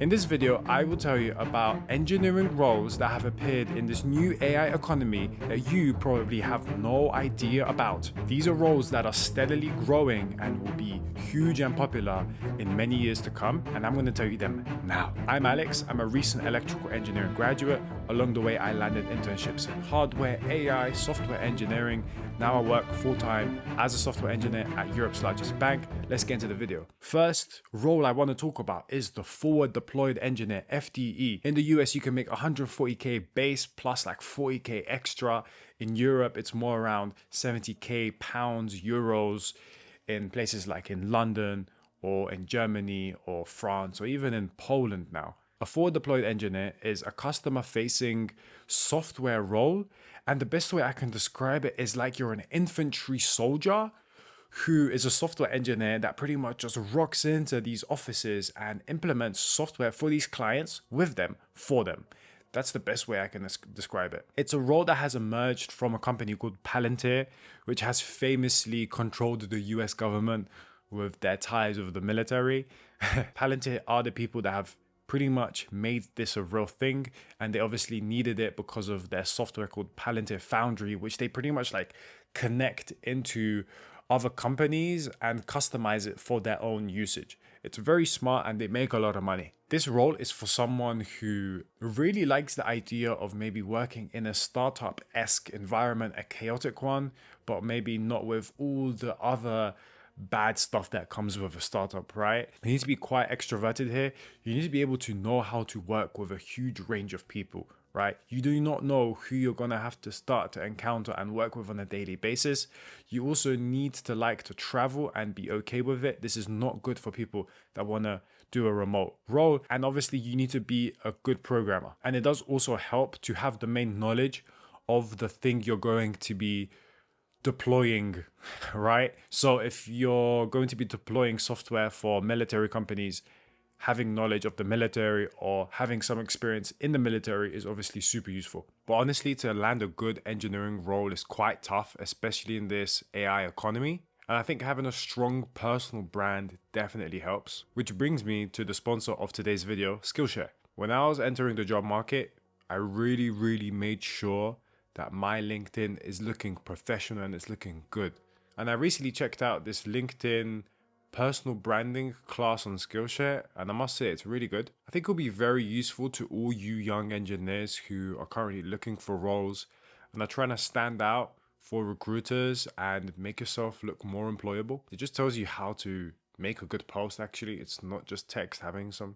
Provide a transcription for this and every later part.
In this video, I will tell you about engineering roles that have appeared in this new AI economy that you probably have no idea about. These are roles that are steadily growing and will be huge and popular in many years to come, and I'm going to tell you them now. I'm Alex. I'm a recent electrical engineering graduate. Along the way, I landed internships in hardware, AI, software engineering. Now I work full-time as a software engineer at Europe's largest bank. Let's get into the video. First role I want to talk about is the forward deployed engineer, FDE. In the US, you can make 140k base plus like 40k extra. In Europe, it's more around 70k pounds, euros, in places like in London or in Germany or France or even in Poland now. A forward deployed engineer is a customer facing software role. And the best way I can describe it is like you're an infantry soldier who is a software engineer that pretty much just rocks into these offices and implements software for these clients with them, for them. That's the best way I can describe it. It's a role that has emerged from a company called Palantir, which has famously controlled the US government with their ties with the military. Palantir are the people that have pretty much made this a real thing, and they obviously needed it because of their software called Palantir Foundry, which they pretty much like connect into other companies and customize it for their own usage. It's very smart and they make a lot of money. This role is for someone who really likes the idea of maybe working in a startup-esque environment, a chaotic one, but maybe not with all the other bad stuff that comes with a startup, right? You need to be quite extroverted here. You need to be able to know how to work with a huge range of people, right? You do not know who you're going to have to start to encounter and work with on a daily basis. You also need to like to travel and be okay with it. This is not good for people that want to do a remote role. And obviously you need to be a good programmer. And it does also help to have the main knowledge of the thing you're going to be deploying, right? So if you're going to be deploying software for military companies, having knowledge of the military or having some experience in the military is obviously super useful. But honestly, to land a good engineering role is quite tough, especially in this AI economy. And I think having a strong personal brand definitely helps. Which brings me to the sponsor of today's video, Skillshare. When I was entering the job market, I really made sure that my LinkedIn is looking professional and it's looking good. And I recently checked out this LinkedIn personal branding class on Skillshare, and I must say it's really good. I think it'll be very useful to all you young engineers who are currently looking for roles and are trying to stand out for recruiters and make yourself look more employable. It just tells you how to make a good post actually. It's not just text, having some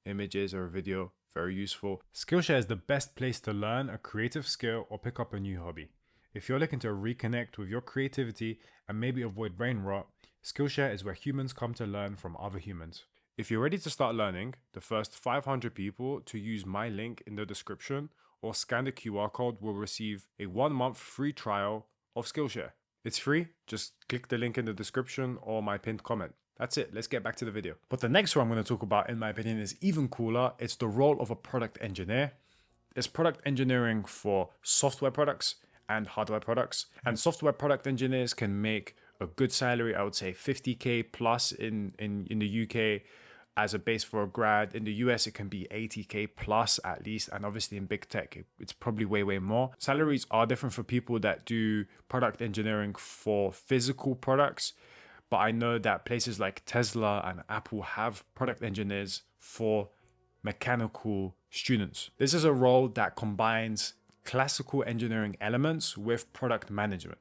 images or a video. Very useful. Skillshare is the best place to learn a creative skill or pick up a new hobby. If you're looking to reconnect with your creativity and maybe avoid brain rot, Skillshare is where humans come to learn from other humans. If you're ready to start learning, the first 500 people to use my link in the description or scan the QR code will receive a 1-month free trial of Skillshare. It's free, just click the link in the description or my pinned comment. That's it, let's get back to the video. But the next one I'm going to talk about, in my opinion, is even cooler. It's the role of a product engineer. There's product engineering for software products and hardware products. And software product engineers can make a good salary, I would say 50k plus in the UK as a base for a grad. In the US, it can be 80k plus at least. And obviously in big tech, it's probably way more. Salaries are different for people that do product engineering for physical products. But I know that places like Tesla and Apple have product engineers for mechanical students. This is a role that combines classical engineering elements with product management.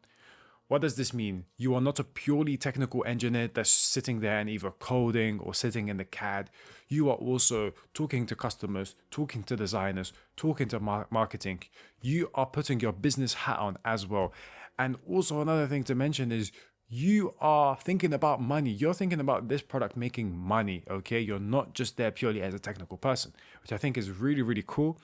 What does this mean? You are not a purely technical engineer that's sitting there and either coding or sitting in the CAD. You are also talking to customers, talking to designers, talking to marketing. You are putting your business hat on as well. And also another thing to mention is you are thinking about money. You're thinking about this product making money, okay? You're not just there purely as a technical person, which I think is really cool.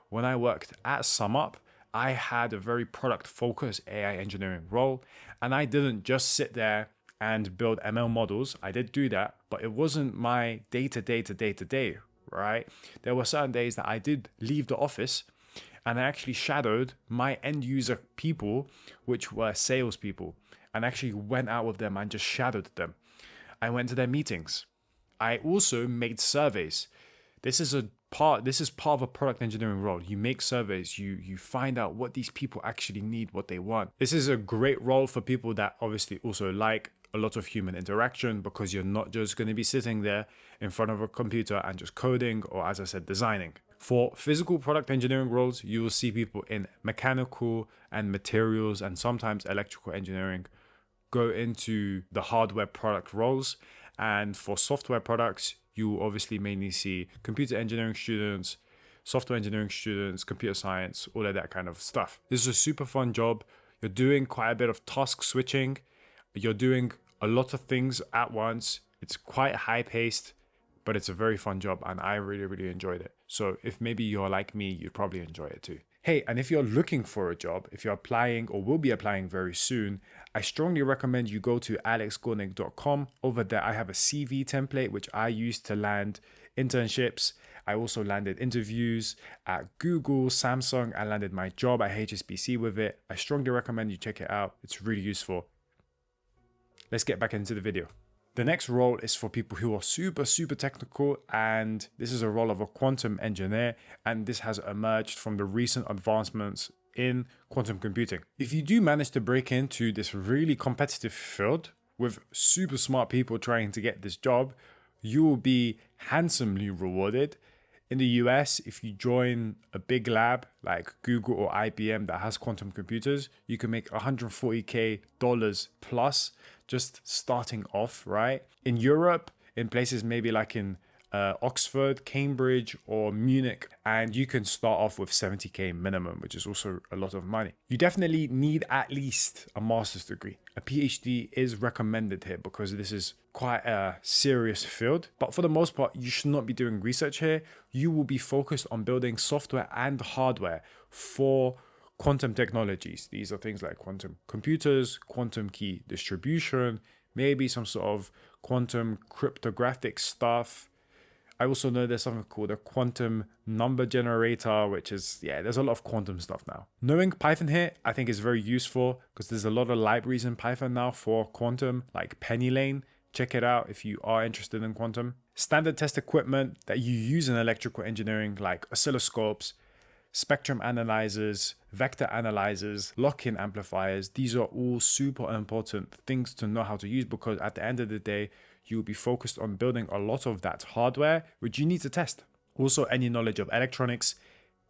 When I worked at SumUp, I had a very product-focused AI engineering role, and I didn't just sit there and build ML models. I did do that, but it wasn't my day-to-day, right? There were certain days that I did leave the office and I actually shadowed my end user people, which were salespeople, and actually went out with them and just shadowed them. I went to their meetings. I also made surveys. This is part of a product engineering role. You make surveys, you find out what these people actually need, what they want. This is a great role for people that obviously also like a lot of human interaction, because you're not just going to be sitting there in front of a computer and just coding, or as I said, designing. For physical product engineering roles, you will see people in mechanical and materials and sometimes electrical engineering go into the hardware product roles. And for software products, you will obviously mainly see computer engineering students, software engineering students, computer science, all of that kind of stuff. This is a super fun job. You're doing quite a bit of task switching. You're doing a lot of things at once. It's quite high paced, but it's a very fun job and I really, really enjoyed it. So if maybe you're like me, you'd probably enjoy it too. Hey, and if you're looking for a job, if you're applying or will be applying very soon, I strongly recommend you go to aleksgornik.com. Over there, I have a CV template, which I use to land internships. I also landed interviews at Google, Samsung. I landed my job at HSBC with it. I strongly recommend you check it out. It's really useful. Let's get back into the video. The next role is for people who are super, super technical, and this is a role of a quantum engineer, and this has emerged from the recent advancements in quantum computing. If you do manage to break into this really competitive field with super smart people trying to get this job, you will be handsomely rewarded. In the US, if you join a big lab like Google or IBM that has quantum computers, you can make $140K plus just starting off, right? In Europe, in places maybe like in Oxford, Cambridge, or Munich, and you can start off with 70K minimum, which is also a lot of money. You definitely need at least a master's degree. A PhD is recommended here because this is quite a serious field, but for the most part, you should not be doing research here. You will be focused on building software and hardware for quantum technologies. These are things like quantum computers, quantum key distribution, maybe some sort of quantum cryptographic stuff. I also know there's something called a quantum number generator, which is, there's a lot of quantum stuff now. Knowing Python here, I think is very useful because there's a lot of libraries in Python now for quantum, like PennyLane. Check it out if you are interested in quantum. Standard test equipment that you use in electrical engineering, like oscilloscopes, spectrum analyzers, vector analyzers, lock-in amplifiers. These are all super important things to know how to use because at the end of the day, you'll be focused on building a lot of that hardware, which you need to test. Also, any knowledge of electronics,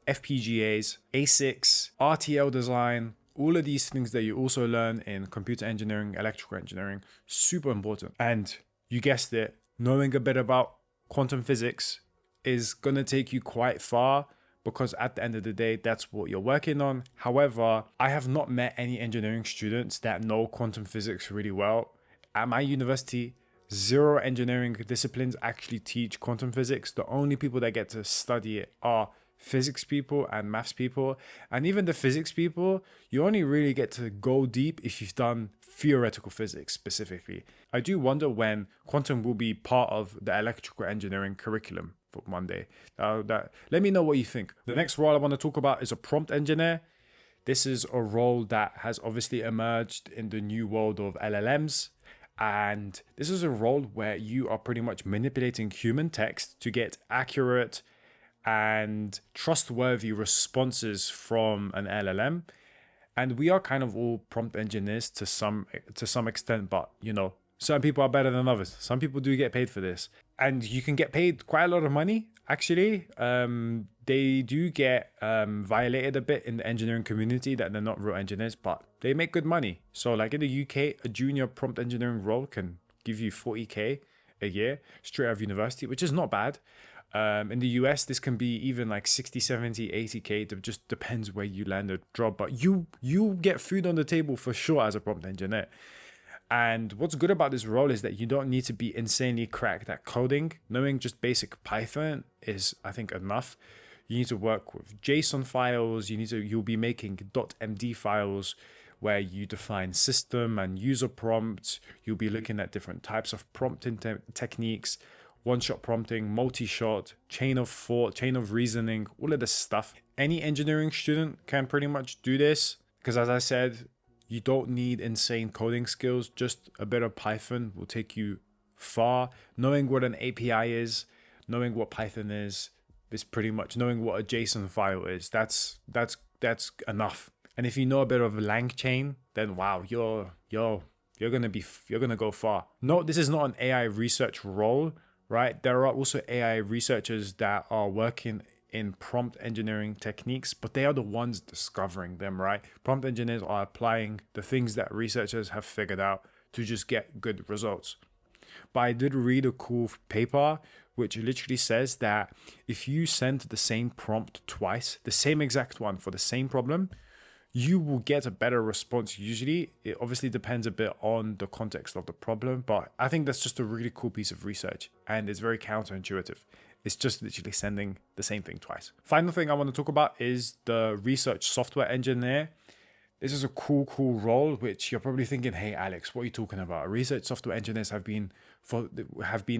FPGAs, ASICs, RTL design, all of these things that you also learn in computer engineering, electrical engineering, super important. And you guessed it, knowing a bit about quantum physics is going to take you quite far because at the end of the day, that's what you're working on. However, I have not met any engineering students that know quantum physics really well. At my university, 0 engineering disciplines actually teach quantum physics. The only people that get to study it are physics people and maths people. And even the physics people, you only really get to go deep if you've done theoretical physics specifically. I do wonder when quantum will be part of the electrical engineering curriculum for one day. Let me know what you think. The next role I want to talk about is a prompt engineer. This is a role that has obviously emerged in the new world of LLMs. And this is a role where you are pretty much manipulating human text to get accurate and trustworthy responses from an LLM. And we are kind of all prompt engineers to some extent, but certain people are better than others. Some people do get paid for this. And you can get paid quite a lot of money, actually. They do get violated a bit in the engineering community that they're not real engineers, but they make good money. So like in the UK, a junior prompt engineering role can give you 40K a year straight out of university, which is not bad. In the US, this can be even like 60, 70, 80K. It just depends where you land a job, but you get food on the table for sure as a prompt engineer. And what's good about this role is that you don't need to be insanely cracked at coding. Knowing just basic Python is, I think, enough. You need to work with JSON files. You'll be making .md files where you define system and user prompts. You'll be looking at different types of prompting techniques, one-shot prompting, multi-shot, chain of thought, chain of reasoning, all of this stuff. Any engineering student can pretty much do this because, as I said, you don't need insane coding skills. Just a bit of Python will take you far. Knowing what an API is, knowing what Python is pretty much knowing what a JSON file is. That's enough. And if you know a bit of LangChain, then wow, you're gonna go far. No, this is not an AI research role, right? There are also AI researchers that are working in prompt engineering techniques, but they are the ones discovering them, right? Prompt engineers are applying the things that researchers have figured out to just get good results. But I did read a cool paper which literally says that if you send the same prompt twice, the same exact one for the same problem, you will get a better response usually. It obviously depends a bit on the context of the problem, but I think that's just a really cool piece of research and it's very counterintuitive. It's just literally sending the same thing twice. Final thing I want to talk about is the research software engineer. This is a cool role, which you're probably thinking, hey, Alex, what are you talking about? Research software engineers have been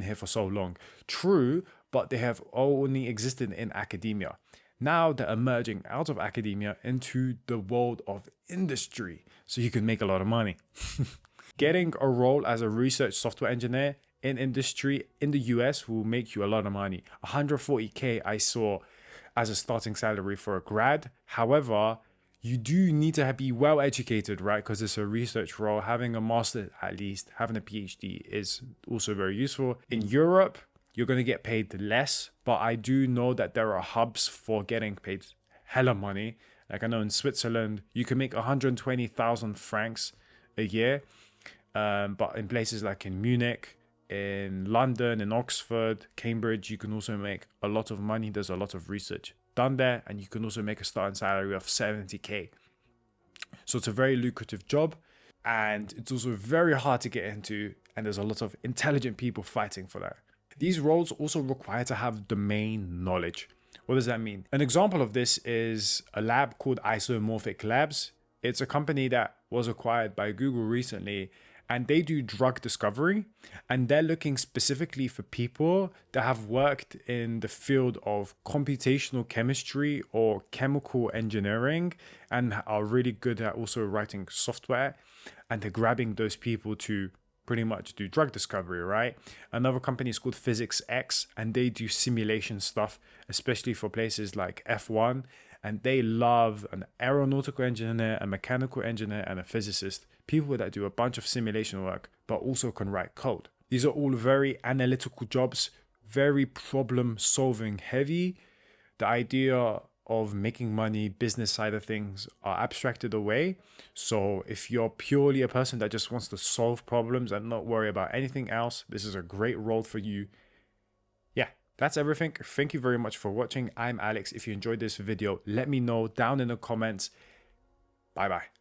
here for so long. True, but they have only existed in academia. Now they're emerging out of academia into the world of industry, so you can make a lot of money. Getting a role as a research software engineer in industry in the US will make you a lot of money. 140K I saw as a starting salary for a grad. However, you do need to be well educated, right? Because it's a research role. Having a master, at least having a PhD, is also very useful. In Europe, you're going to get paid less, but I do know that there are hubs for getting paid hella money. Like I know in Switzerland, you can make 120,000 francs a year. But in places like in Munich, in London, in Oxford, Cambridge, you can also make a lot of money. There's a lot of research done there, and you can also make a starting salary of 70K. So it's a very lucrative job, and it's also very hard to get into, and there's a lot of intelligent people fighting for that. These roles also require to have domain knowledge. What does that mean? An example of this is a lab called Isomorphic Labs. It's a company that was acquired by Google recently, and they do drug discovery, and they're looking specifically for people that have worked in the field of computational chemistry or chemical engineering and are really good at also writing software, and they're grabbing those people to pretty much do drug discovery, right? Another company is called Physics X, and they do simulation stuff, especially for places like F1, and they love an aeronautical engineer, a mechanical engineer, and a physicist, people that do a bunch of simulation work, but also can write code. These are all very analytical jobs, very problem solving heavy. The idea of making money, business side of things are abstracted away. So if you're purely a person that just wants to solve problems and not worry about anything else, this is a great role for you. Yeah, that's everything. Thank you very much for watching. I'm Alex. If you enjoyed this video, let me know down in the comments. Bye bye.